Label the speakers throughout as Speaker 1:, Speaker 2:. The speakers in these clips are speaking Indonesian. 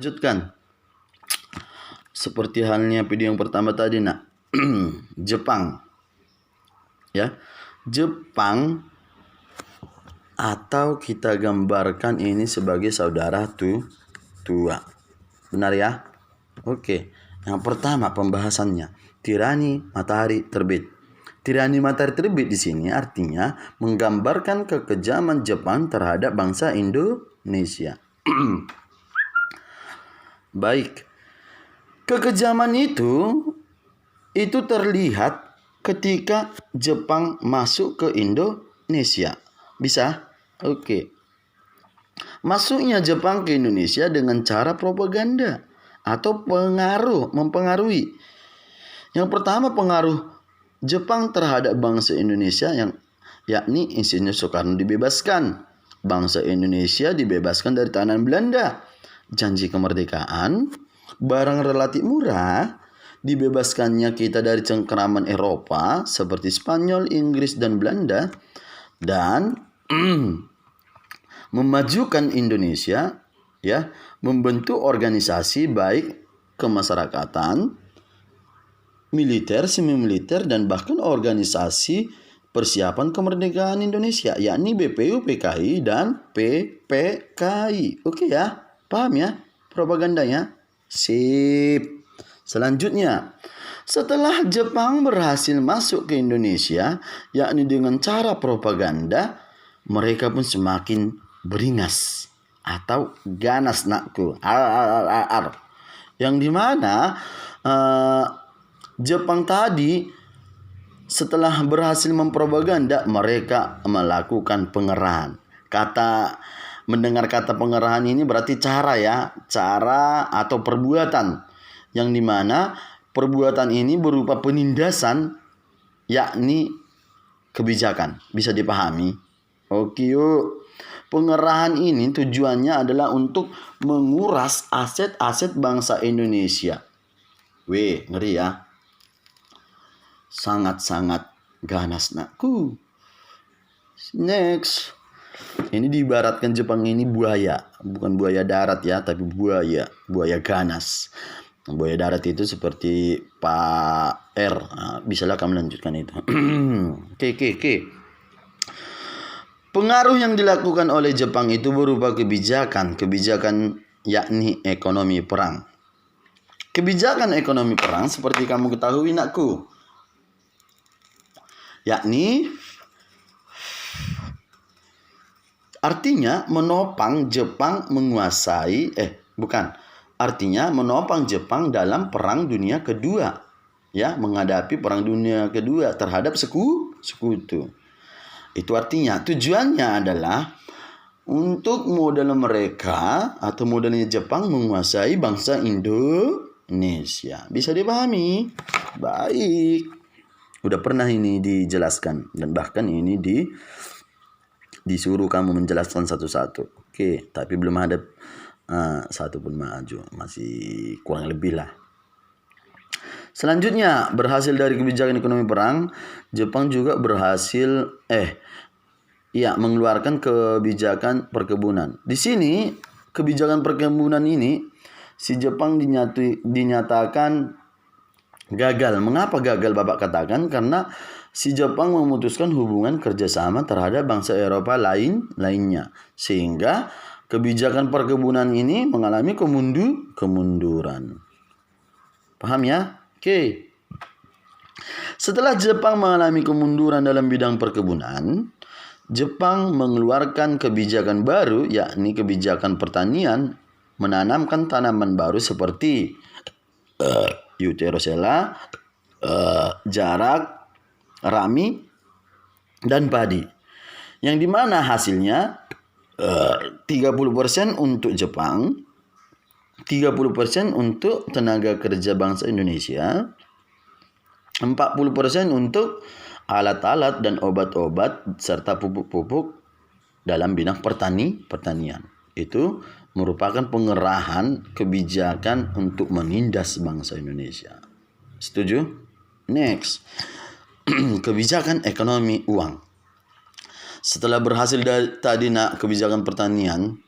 Speaker 1: Lanjutkan. Seperti halnya video yang pertama tadi, nak. Jepang. Ya. Jepang, atau kita gambarkan ini sebagai saudara tua. Benar ya? Oke. Yang pertama pembahasannya, tirani matahari terbit. Tirani matahari terbit di sini artinya menggambarkan kekejaman Jepang terhadap bangsa Indonesia. Baik. Kekejaman itu terlihat ketika Jepang masuk ke Indonesia. Bisa? Oke. Masuknya Jepang ke Indonesia dengan cara propaganda atau mempengaruhi. Yang pertama, pengaruh Jepang terhadap bangsa Indonesia yakni Insinyur Soekarno dibebaskan. Bangsa Indonesia dibebaskan dari tahanan Belanda. Janji kemerdekaan, barang relatif murah, dibebaskannya kita dari cengkeraman Eropa seperti Spanyol, Inggris, dan Belanda, dan memajukan Indonesia, ya, membentuk organisasi baik kemasyarakatan, militer, semi militer, dan bahkan organisasi persiapan kemerdekaan Indonesia, yakni BPU, PKI, dan PPKI. Oke ya, paham ya propagandanya? Sip. Selanjutnya, setelah Jepang berhasil masuk ke Indonesia, yakni dengan cara propaganda, mereka pun semakin beringas atau ganas, nakku. Yang dimana Jepang tadi setelah berhasil mempropaganda, mereka melakukan pengerahan. Mendengar kata pengerahan ini berarti cara atau perbuatan, yang dimana perbuatan ini berupa penindasan, yakni kebijakan. Bisa dipahami? Oke yuk. Pengerahan ini tujuannya adalah untuk menguras aset-aset bangsa Indonesia. Weh, ngeri ya. Sangat-sangat ganas, nakku. Next. Ini diibaratkan Jepang ini buaya. Bukan buaya darat ya, tapi buaya ganas. Buaya darat itu seperti Pak R. Nah, bisalah kamu lanjutkan itu. Oke. Pengaruh yang dilakukan oleh Jepang itu berupa kebijakan yakni ekonomi perang. Kebijakan ekonomi perang seperti kamu ketahui, nakku, yakni artinya menopang Jepang menopang Jepang dalam Perang Dunia Kedua, ya, menghadapi Perang Dunia Kedua terhadap sekutu. Itu artinya tujuannya adalah untuk modelnya Jepang menguasai bangsa Indonesia. Bisa dipahami? Baik. Udah pernah ini dijelaskan, dan bahkan ini disuruh kamu menjelaskan satu-satu. Oke, tapi belum ada satu pun maju, masih kurang lebih lah. Selanjutnya, berhasil dari kebijakan ekonomi perang, Jepang juga berhasil mengeluarkan kebijakan perkebunan. Di sini kebijakan perkebunan ini si Jepang dinyatakan gagal. Mengapa gagal, Bapak katakan? Karena si Jepang memutuskan hubungan kerjasama terhadap bangsa Eropa lainnya. Sehingga kebijakan perkebunan ini mengalami kemunduran. Paham ya? Oke. Setelah Jepang mengalami kemunduran dalam bidang perkebunan, Jepang mengeluarkan kebijakan baru, yakni kebijakan pertanian, menanamkan tanaman baru seperti Euterocella, jarak, rami, dan padi. Yang dimana hasilnya 30% untuk Jepang, 30% untuk tenaga kerja bangsa Indonesia, 40% untuk alat-alat dan obat-obat serta pupuk-pupuk dalam bidang pertanian. Itu merupakan pengerahan kebijakan untuk menindas bangsa Indonesia. Setuju? Next. Kebijakan ekonomi uang. Setelah berhasil tadi kebijakan pertanian,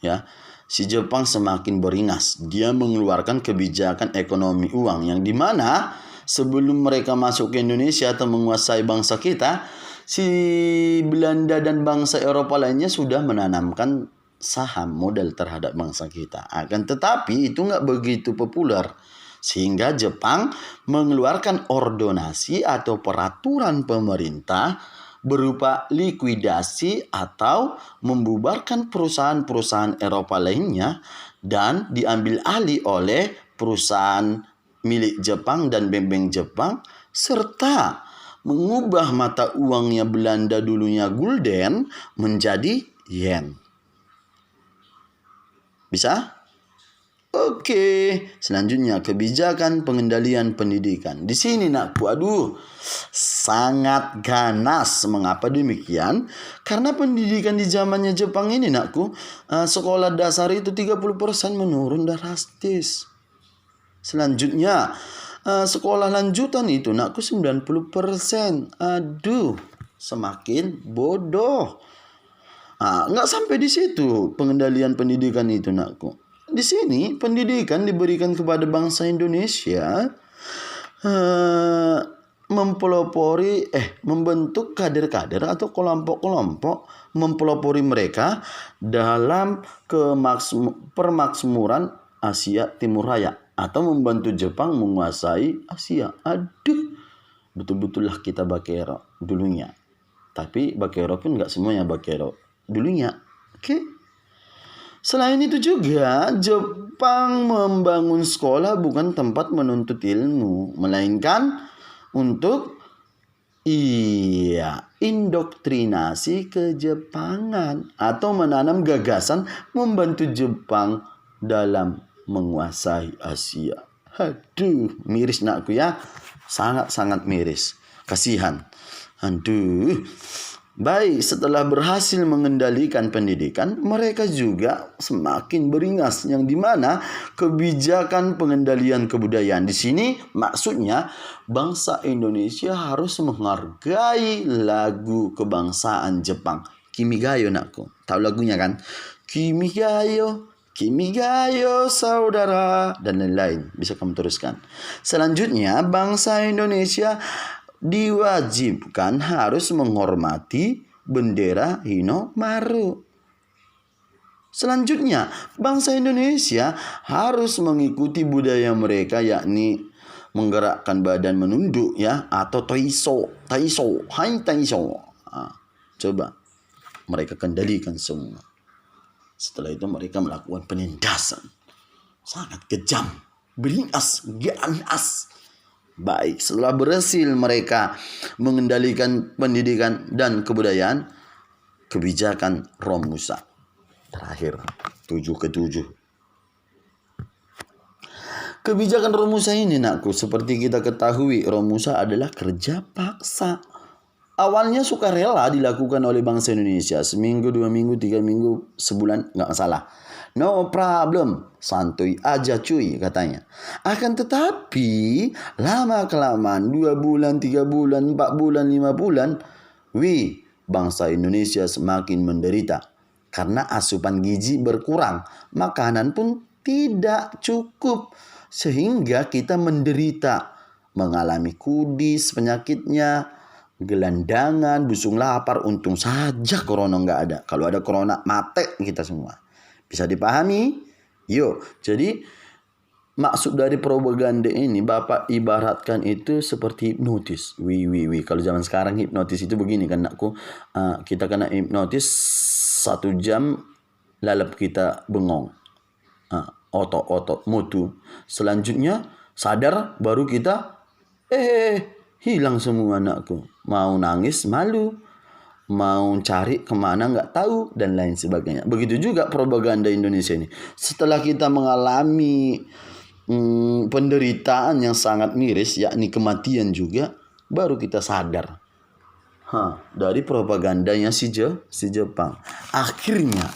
Speaker 1: ya. si Jepang semakin beringas. Dia mengeluarkan kebijakan ekonomi uang yang dimana sebelum mereka masuk ke Indonesia atau menguasai bangsa kita, si Belanda dan bangsa Eropa lainnya sudah menanamkan saham modal terhadap bangsa kita. Akan tetapi itu nggak begitu populer. Sehingga Jepang mengeluarkan ordonasi atau peraturan pemerintah berupa likuidasi atau membubarkan perusahaan-perusahaan Eropa lainnya dan diambil alih oleh perusahaan milik Jepang dan bank-bank Jepang, serta mengubah mata uangnya Belanda dulunya gulden menjadi yen. Bisa? Oke, selanjutnya kebijakan pengendalian pendidikan. Di sini nakku, sangat ganas. Mengapa demikian? Karena pendidikan di zamannya Jepang ini nakku, sekolah dasar itu 30% menurun drastis. Selanjutnya, sekolah lanjutan itu nakku 90%. Semakin bodoh. Nggak sampai di situ pengendalian pendidikan itu nakku. Di sini pendidikan diberikan kepada bangsa Indonesia, membentuk kader-kader atau kelompok-kelompok, mempelopori mereka dalam permakmuran Asia Timur Raya atau membantu Jepang menguasai Asia. Betul-betullah kita bakero dulunya. Tapi bakero pun nggak semuanya bakero dulunya. Oke. Selain itu juga, Jepang membangun sekolah bukan tempat menuntut ilmu, melainkan untuk indoktrinasi kejepangan atau menanam gagasan membantu Jepang dalam menguasai Asia. Miris nakku ya. Sangat-sangat miris. Kasihan. Baik, setelah berhasil mengendalikan pendidikan, mereka juga semakin beringas, yang dimana kebijakan pengendalian kebudayaan. Di sini maksudnya bangsa Indonesia harus menghargai lagu kebangsaan Jepang. Kimigayo nakku. Tahu lagunya kan? Kimigayo, Kimigayo saudara, dan lain-lain. Bisa kamu teruskan. Selanjutnya, bangsa Indonesia diwajibkan harus menghormati bendera Hinomaru. Selanjutnya, bangsa Indonesia harus mengikuti budaya mereka, yakni menggerakkan badan menunduk ya, atau taiso. Coba mereka kendalikan semua. Setelah itu mereka melakukan penindasan. Sangat kejam, beringas, ganas. Baik, setelah berhasil mereka mengendalikan pendidikan dan kebudayaan, kebijakan Romusa. Terakhir, 7 ke-7. Kebijakan Romusa ini nakku, seperti kita ketahui, Romusa adalah kerja paksa. Awalnya sukarela dilakukan oleh bangsa Indonesia. Seminggu, 2 minggu, 3 minggu, sebulan, nggak masalah. No problem, santuy aja cuy katanya. Akan tetapi lama-kelamaan 2 bulan, 3 bulan, 4 bulan, 5 bulan, bangsa Indonesia semakin menderita. Karena asupan gizi berkurang, makanan pun tidak cukup. Sehingga kita menderita, mengalami kudis penyakitnya, gelandangan, busung lapar. Untung saja corona nggak ada. Kalau ada corona, mati kita semua. Bisa dipahami? Jadi maksud dari propaganda ini, Bapak ibaratkan itu seperti hipnotis. Kalau zaman sekarang hipnotis itu begini kan nakku. Kita kena hipnotis 1 jam, lalap kita bengong. Otot-otot mutu. Selanjutnya sadar, baru kita hilang semua anakku. Mau nangis malu, mau cari kemana nggak tahu, dan lain sebagainya. Begitu juga propaganda Indonesia ini. Setelah kita mengalami penderitaan yang sangat miris, yakni kematian juga, baru kita sadar dari propagandanya si Jepang. Akhirnya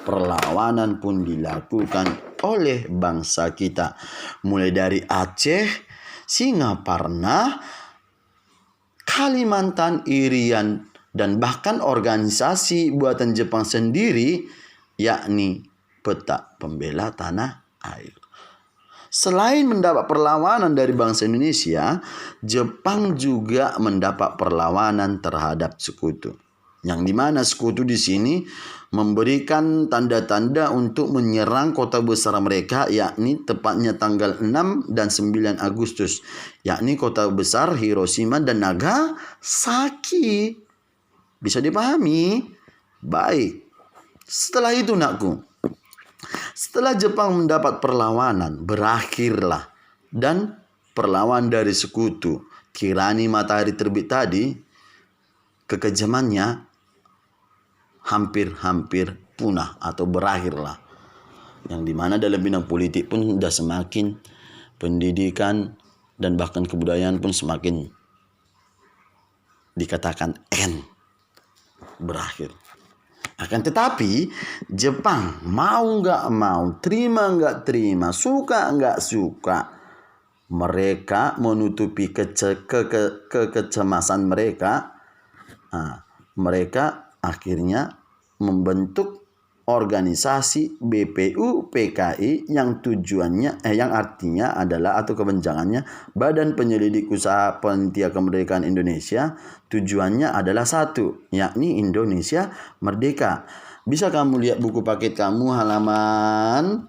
Speaker 1: perlawanan pun dilakukan oleh bangsa kita, mulai dari Aceh, Singaparna, Kalimantan, Irian, dan bahkan organisasi buatan Jepang sendiri yakni peta pembela tanah air. Selain mendapat perlawanan dari bangsa Indonesia, Jepang juga mendapat perlawanan terhadap sekutu. Yang dimana sekutu di sini memberikan tanda-tanda untuk menyerang kota besar mereka, yakni tepatnya tanggal 6 dan 9 Agustus, yakni kota besar Hiroshima dan Nagasaki. Bisa dipahami? Baik. Setelah itu nakku, setelah Jepang mendapat perlawanan, berakhirlah dan perlawanan dari sekutu tirani matahari terbit tadi, kekejamannya hampir-hampir punah atau berakhirlah. Yang dimana dalam bidang politik pun sudah semakin, pendidikan dan bahkan kebudayaan pun semakin dikatakan berakhir. Akan tetapi Jepang mau nggak mau, terima nggak terima, suka nggak suka, mereka menutupi kecemasan mereka. Mereka akhirnya membentuk organisasi BPU-PKI yang tujuannya yang artinya adalah atau kepanjangannya Badan Penyelidik Usaha Panitia Kemerdekaan Indonesia. Tujuannya adalah satu, yakni Indonesia Merdeka. Bisa kamu lihat buku paket kamu halaman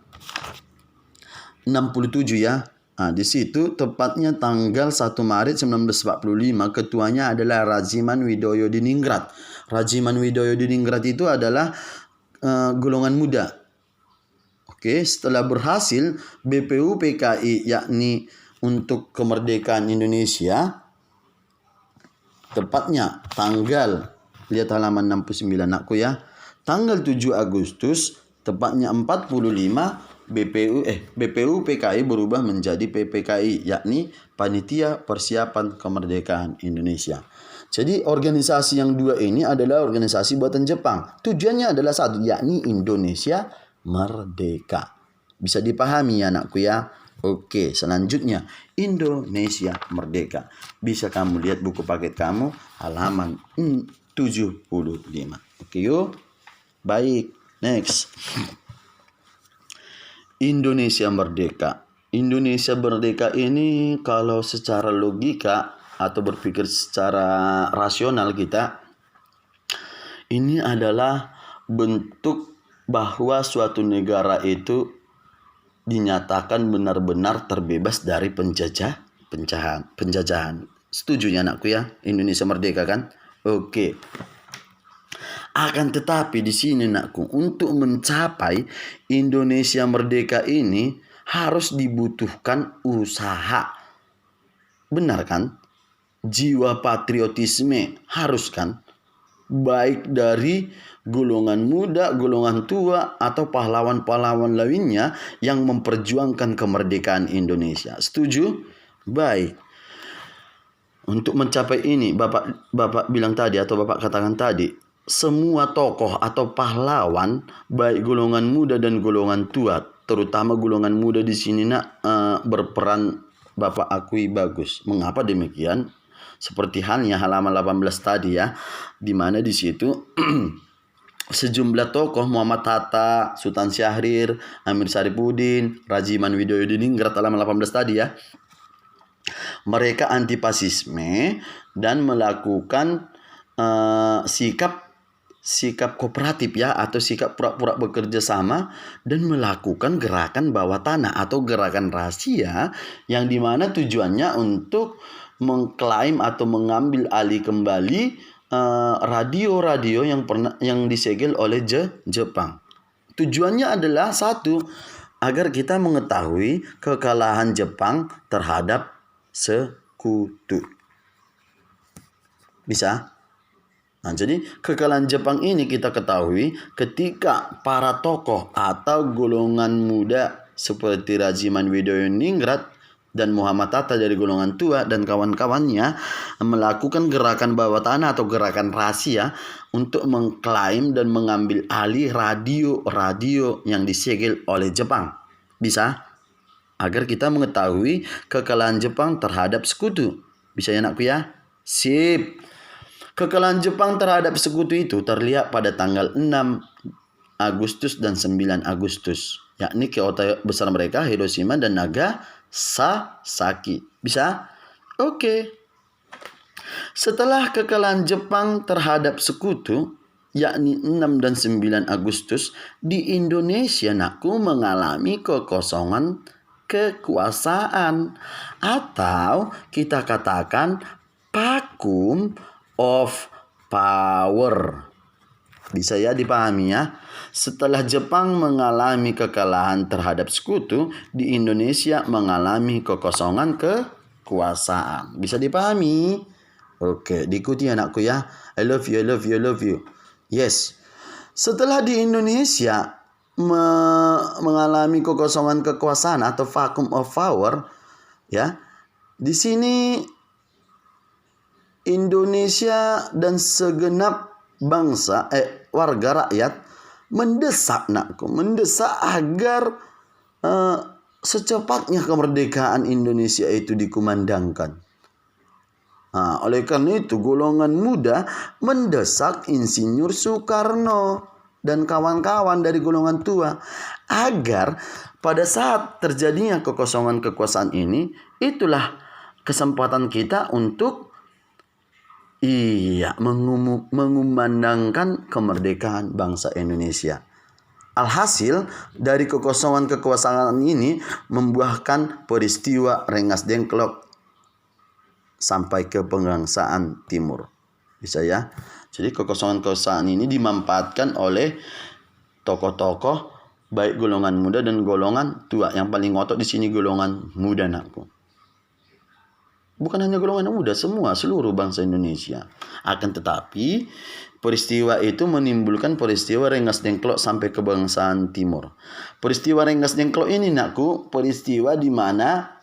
Speaker 1: 67 ya. Di situ tepatnya tanggal 1 Maret 1945 ketuanya adalah Rajiman Widoyo Diningrat. Rajiman Widoyo Diningrat itu adalah golongan muda. Oke, setelah berhasil BPU PKI yakni untuk kemerdekaan Indonesia, tepatnya tanggal, lihat halaman 69 aku ya, tanggal 7 Agustus tepatnya 45 BPU PKI berubah menjadi PPKI, yakni Panitia Persiapan Kemerdekaan Indonesia. Jadi organisasi yang dua ini adalah organisasi buatan Jepang. Tujuannya adalah satu, yakni Indonesia Merdeka. Bisa dipahami ya anakku ya. Oke, selanjutnya Indonesia Merdeka. Bisa kamu lihat buku paket kamu halaman 75. Oke yuk. Baik, next. Indonesia Merdeka. Indonesia Merdeka ini kalau secara logika atau berpikir secara rasional kita, ini adalah bentuk bahwa suatu negara itu dinyatakan benar-benar terbebas dari penjajahan. Setuju ya anakku ya, Indonesia Merdeka kan? Oke. Akan tetapi di sini anakku, untuk mencapai Indonesia Merdeka ini harus dibutuhkan usaha. Benar kan? Jiwa patriotisme harus kan? Baik dari golongan muda, golongan tua, atau pahlawan-pahlawan lainnya yang memperjuangkan kemerdekaan Indonesia. Setuju? Baik. Untuk mencapai ini, Bapak bilang tadi atau Bapak katakan tadi, semua tokoh atau pahlawan, baik golongan muda dan golongan tua, terutama golongan muda di sini berperan Bapak akui bagus. Mengapa demikian? Seperti halnya halaman 18 tadi ya, di mana di situ sejumlah tokoh Muhammad Hatta, Sultan Syahrir, Amir Syarifuddin, Rajiman Widoyo Diningrat halaman 18 tadi ya. Mereka antifasisme dan melakukan sikap kooperatif ya, atau sikap pura-pura bekerja sama dan melakukan gerakan bawah tanah atau gerakan rahasia yang dimana tujuannya untuk mengklaim atau mengambil alih kembali radio-radio yang disegel oleh Jepang. Tujuannya adalah satu, agar kita mengetahui kekalahan Jepang terhadap sekutu. Bisa? Nah, jadi kekalahan Jepang ini kita ketahui ketika para tokoh atau golongan muda seperti Rajiman Widoyo Diningrat dan Muhammad Hatta dari golongan tua dan kawan-kawannya melakukan gerakan bawah tanah atau gerakan rahasia untuk mengklaim dan mengambil alih radio yang disegel oleh Jepang. Bisa? Agar kita mengetahui kekalahan Jepang terhadap sekutu. Bisa ya anakku ya? Sip. Kekalahan Jepang terhadap sekutu itu terlihat pada tanggal 6 Agustus dan 9 Agustus. Yakni kota besar mereka Hiroshima dan Nagasaki. Bisa? Oke. Setelah kekalahan Jepang terhadap sekutu, yakni 6 dan 9 Agustus, di Indonesia nakku mengalami kekosongan kekuasaan. Atau kita katakan vacuum of power. Bisa ya dipahami ya. Setelah Jepang mengalami kekalahan terhadap sekutu, di Indonesia mengalami kekosongan kekuasaan. Bisa dipahami? Oke, diikuti anakku ya. I love you, I love you, I love you. Yes. Setelah di Indonesia mengalami kekosongan kekuasaan atau vacuum of power, ya. Di sini Indonesia dan segenap bangsa warga rakyat mendesak agar secepatnya kemerdekaan Indonesia itu dikumandangkan. Oleh karena itu golongan muda mendesak Insinyur Soekarno dan kawan-kawan dari golongan tua agar pada saat terjadinya kekosongan kekuasaan ini, itulah kesempatan kita untuk mengumandangkan kemerdekaan bangsa Indonesia. Alhasil dari kekosongan kekuasaan ini membuahkan peristiwa Rengas Dengklok sampai ke penguasaan timur. Bisa ya. Jadi kekosongan kekuasaan ini dimanfaatkan oleh tokoh-tokoh baik golongan muda dan golongan tua. Yang paling ngotot di sini golongan muda nakku. Bukan hanya golongan muda, semua seluruh bangsa Indonesia. Akan tetapi peristiwa itu menimbulkan peristiwa Rengas Dengklok sampai ke penguasaan timur. Peristiwa Rengas Dengklok ini nakku, peristiwa di mana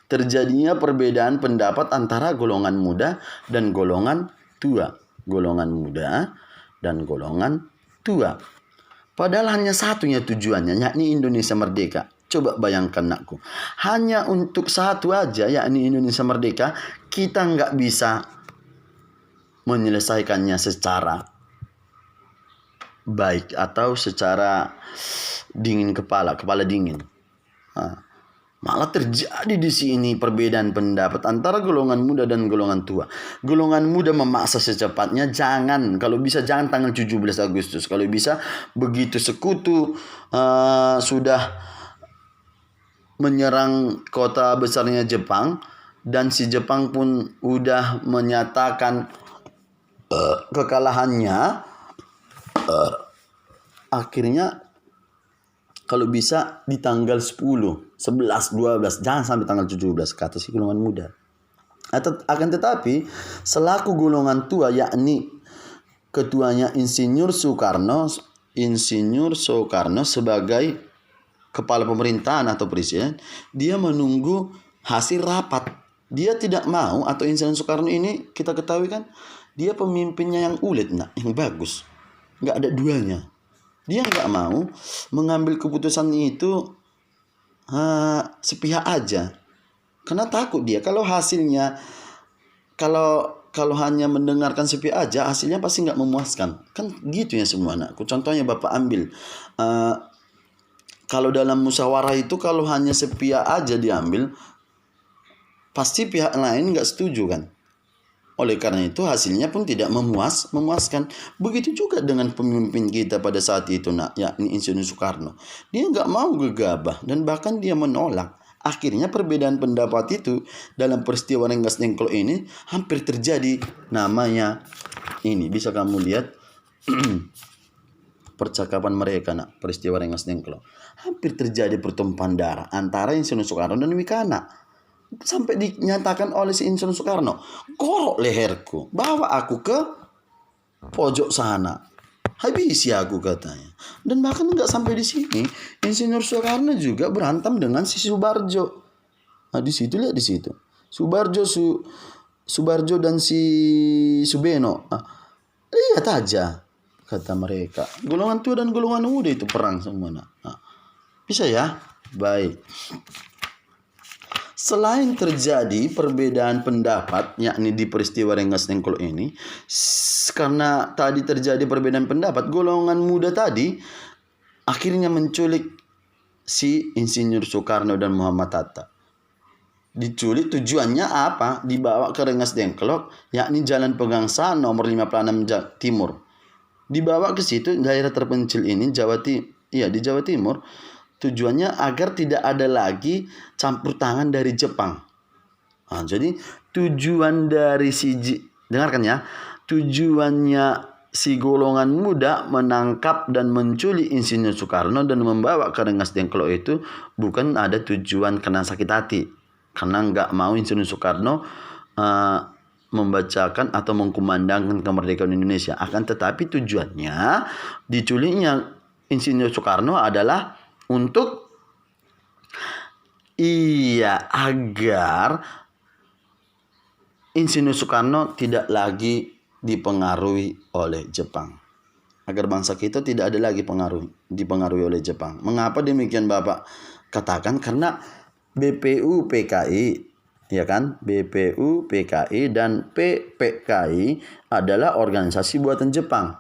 Speaker 1: terjadinya perbedaan pendapat antara golongan muda dan golongan tua. Golongan muda dan golongan tua. Padahal hanya satunya tujuannya, yakni Indonesia merdeka. Coba bayangkan nakku. Hanya untuk satu aja, yakni Indonesia merdeka, kita nggak bisa menyelesaikannya secara baik atau secara dingin kepala dingin. Malah terjadi di sini perbedaan pendapat antara golongan muda dan golongan tua. Golongan muda memaksa secepatnya, kalau bisa jangan tanggal 17 Agustus. Kalau bisa begitu sekutu sudah menyerang kota besarnya Jepang dan si Jepang pun udah menyatakan kekalahannya, akhirnya kalau bisa di tanggal 10, 11, 12, jangan sampai tanggal 17, kata si golongan muda. Akan tetapi selaku golongan tua, yakni ketuanya Insinyur Soekarno sebagai kepala pemerintahan atau presiden, dia menunggu hasil rapat. Dia tidak mau, atau Insinyur Soekarno ini kita ketahui kan, dia pemimpinnya yang ulet, yang bagus, nggak ada duanya. Dia nggak mau mengambil keputusan itu sepihak aja. Karena takut dia kalau hasilnya, kalau hanya mendengarkan sepihak aja, hasilnya pasti nggak memuaskan. Kan gitu ya semua anakku. Contohnya Bapak ambil. Kalau dalam musyawarah itu kalau hanya sepihak aja diambil, pasti pihak lain nggak setuju kan. Oleh karena itu hasilnya pun tidak memuaskan. Begitu juga dengan pemimpin kita pada saat itu, yakni Insinyur Soekarno. Dia nggak mau gegabah dan bahkan dia menolak. Akhirnya perbedaan pendapat itu dalam peristiwa Rengas Dengklok ini hampir terjadi. Namanya ini bisa kamu lihat percakapan mereka peristiwa Rengas Dengklok. Hampir terjadi pertumpahan darah antara Insinyur Soekarno dan Wikana. Sampai dinyatakan oleh si Insinyur Soekarno, "Korok leherku, bawa aku ke pojok sana, habisi aku," katanya. Dan bahkan nggak sampai di sini, Insinyur Soekarno juga berantem dengan si Subarjo. Di situ lihat di situ, Subarjo dan si Subeno. Lihat aja, kata mereka. Golongan tua dan golongan muda itu perang semua. Bisa ya, baik. Selain terjadi perbedaan pendapat, yakni di peristiwa Rengas Dengklok ini, karena tadi terjadi perbedaan pendapat, golongan muda tadi akhirnya menculik si Insinyur Soekarno dan Muhammad Hatta. Diculik tujuannya apa? Dibawa ke Rengas Dengklok, yakni Jalan Pegangsaan nomor 56 Timur. Dibawa ke situ, daerah terpencil ini di Jawa Timur. Tujuannya agar tidak ada lagi campur tangan dari Jepang. Nah, jadi tujuan dari dengarkan ya, tujuannya si golongan muda menangkap dan menculik Insinyur Soekarno dan membawa ke Rengas Dengklok itu bukan ada tujuan karena sakit hati, karena nggak mau Insinyur Soekarno membacakan atau mengkumandangkan kemerdekaan Indonesia. Akan tetapi tujuannya diculiknya Insinyur Soekarno adalah untuk agar Insinyur Soekarno tidak lagi dipengaruhi oleh Jepang. Agar bangsa kita tidak ada lagi dipengaruhi oleh Jepang. Mengapa demikian Bapak katakan? Karena BPU PKI, ya kan? BPU PKI dan PPKI adalah organisasi buatan Jepang.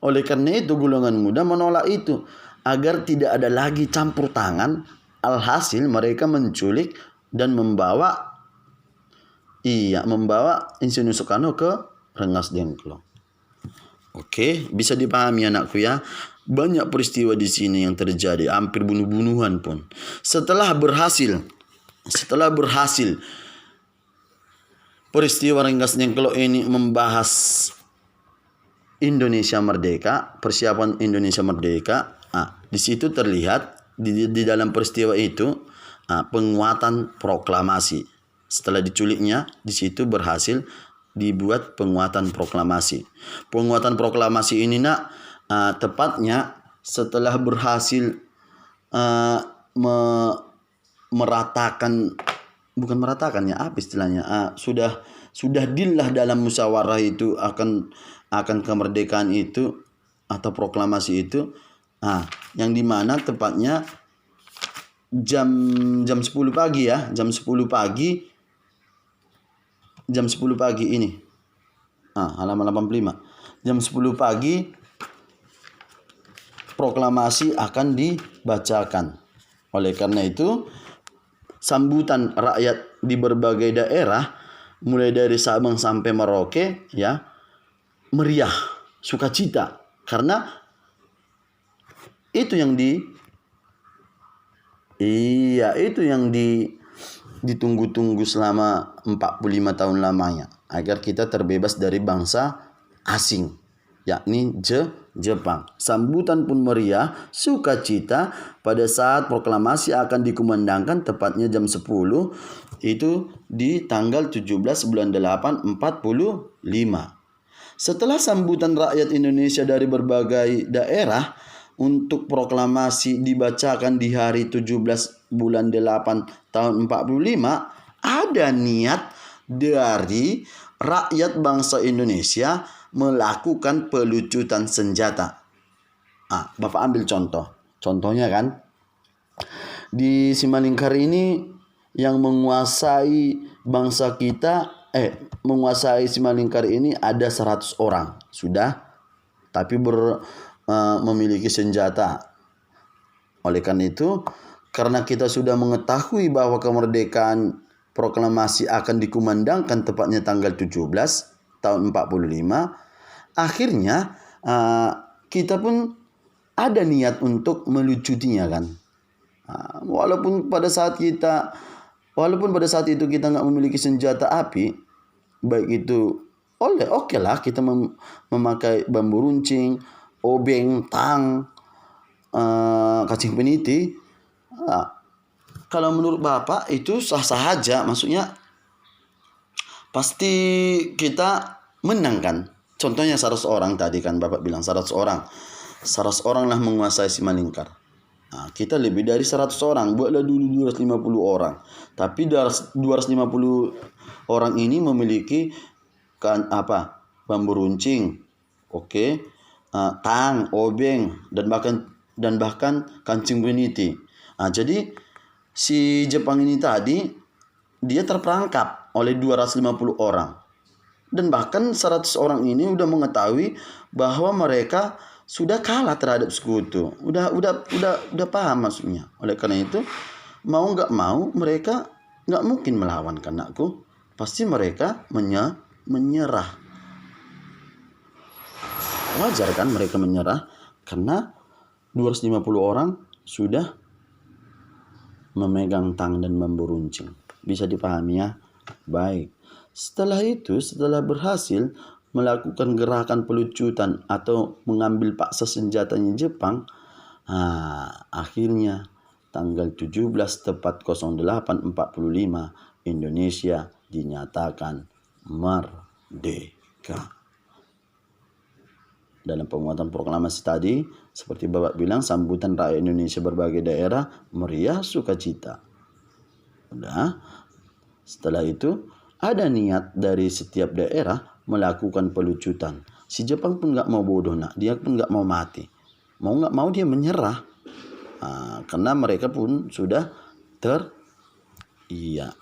Speaker 1: Oleh karena itu golongan muda menolak itu agar tidak ada lagi campur tangan. Alhasil mereka menculik dan membawa Insinyur Soekarno ke Rengas Dengklok. Oke, bisa dipahami anakku ya. Banyak peristiwa di sini yang terjadi, hampir bunuh-bunuhan pun. Setelah berhasil peristiwa Rengas Dengklok ini membahas Indonesia Merdeka, persiapan Indonesia Merdeka. Di situ terlihat di dalam peristiwa itu penguatan proklamasi. Setelah diculiknya, di situ berhasil dibuat penguatan proklamasi. Penguatan proklamasi ini tepatnya setelah berhasil sudah deal lah dalam musyawarah itu akan kemerdekaan itu atau proklamasi itu. Yang dimana tepatnya jam 10 pagi ya, jam 10 pagi ini. Halaman 85. Jam 10 pagi proklamasi akan dibacakan. Oleh karena itu, sambutan rakyat di berbagai daerah mulai dari Sabang sampai Merauke ya meriah, sukacita, karena itu yang ditunggu-tunggu selama 45 tahun lamanya, agar kita terbebas dari bangsa asing, yakni Jepang. Sambutan pun meriah, sukacita pada saat proklamasi akan dikumandangkan tepatnya jam 10 itu di tanggal 17 bulan 8 45. Setelah sambutan rakyat Indonesia dari berbagai daerah untuk proklamasi dibacakan di hari 17 bulan 8 tahun 45, ada niat dari rakyat bangsa Indonesia melakukan pelucutan senjata. Bapak ambil contohnya kan, di Simalingkar ini yang menguasai bangsa kita, menguasai Simalingkar ini ada 100 orang sudah, tapi memiliki senjata. Oleh karena itu, karena kita sudah mengetahui bahwa kemerdekaan proklamasi akan dikumandangkan tepatnya tanggal 17 tahun 45, akhirnya kita pun ada niat untuk melucutinya kan. Walaupun pada saat itu kita nggak memiliki senjata api, baik itu oke lah kita memakai bambu runcing, obeng, tang, kacing peniti. Kalau menurut Bapak itu sah-sah aja, maksudnya pasti kita menang kan. Contohnya 100 orang tadi kan Bapak bilang 100 orang lah menguasai Simalingkar. Kita lebih dari 100 orang, buatlah dulu 250 orang. Tapi 250 orang ini memiliki bambu runcing, tang, obeng, dan bahkan kancing peniti. Jadi si Jepang ini tadi dia terperangkap oleh 250 orang. Dan bahkan 100 orang ini udah mengetahui bahwa mereka sudah kalah terhadap sekutu. Udah paham maksudnya. Oleh karena itu, mau nggak mau mereka nggak mungkin melawan kanakku. Pasti mereka menyerah. Wajar kan mereka menyerah karena 250 orang sudah memegang tang dan memberuncing. Bisa dipahami ya? Baik. Setelah itu, setelah berhasil melakukan gerakan pelucutan atau mengambil paksa senjatanya Jepang, akhirnya tanggal 17 tepat 08.45 Indonesia dinyatakan merdeka. Dalam penguatan proklamasi tadi, seperti Bapak bilang, sambutan rakyat Indonesia berbagai daerah meriah sukacita. Udah. Setelah itu, ada niat dari setiap daerah melakukan pelucutan. Si Jepang pun nggak mau bodoh, dia pun nggak mau mati. Mau nggak mau dia menyerah. Karena mereka pun sudah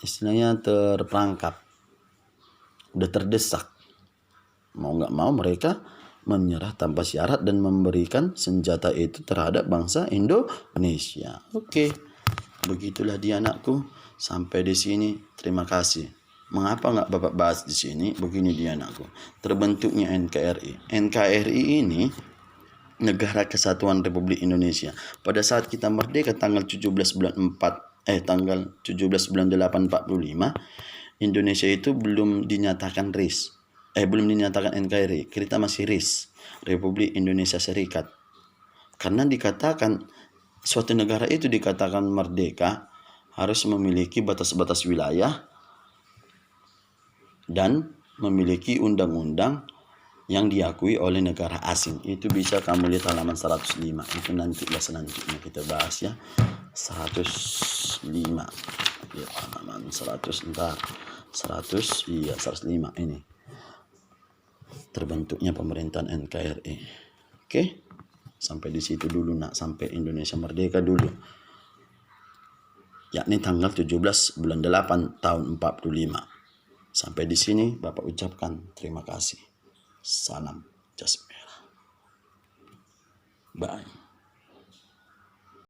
Speaker 1: istilahnya terperangkap. Udah terdesak. Mau nggak mau mereka menyerah tanpa syarat dan memberikan senjata itu terhadap bangsa Indonesia. Oke. Begitulah dia anakku. Sampai di sini. Terima kasih. Mengapa nggak Bapak bahas di sini? Begini dia anakku. Terbentuknya NKRI. NKRI ini Negara Kesatuan Republik Indonesia. Pada saat kita merdeka tanggal 17 bulan 8 Indonesia itu belum dinyatakan RIS. Belum dinyatakan NKRI. Kita masih RIS. Republik Indonesia Serikat. Karena dikatakan suatu negara itu dikatakan merdeka harus memiliki batas-batas wilayah dan memiliki undang-undang yang diakui oleh negara asing. Itu bisa kamu lihat halaman 105. Itu nanti selanjutnya kita bahas ya. 105. Ya, halaman 105 ini. Terbentuknya pemerintahan NKRI. Oke? Sampai di situ dulu sampai Indonesia merdeka dulu. Yakni tanggal 17 bulan 8 tahun 45. Sampai di sini Bapak ucapkan terima kasih. Salam jas merah. Bye.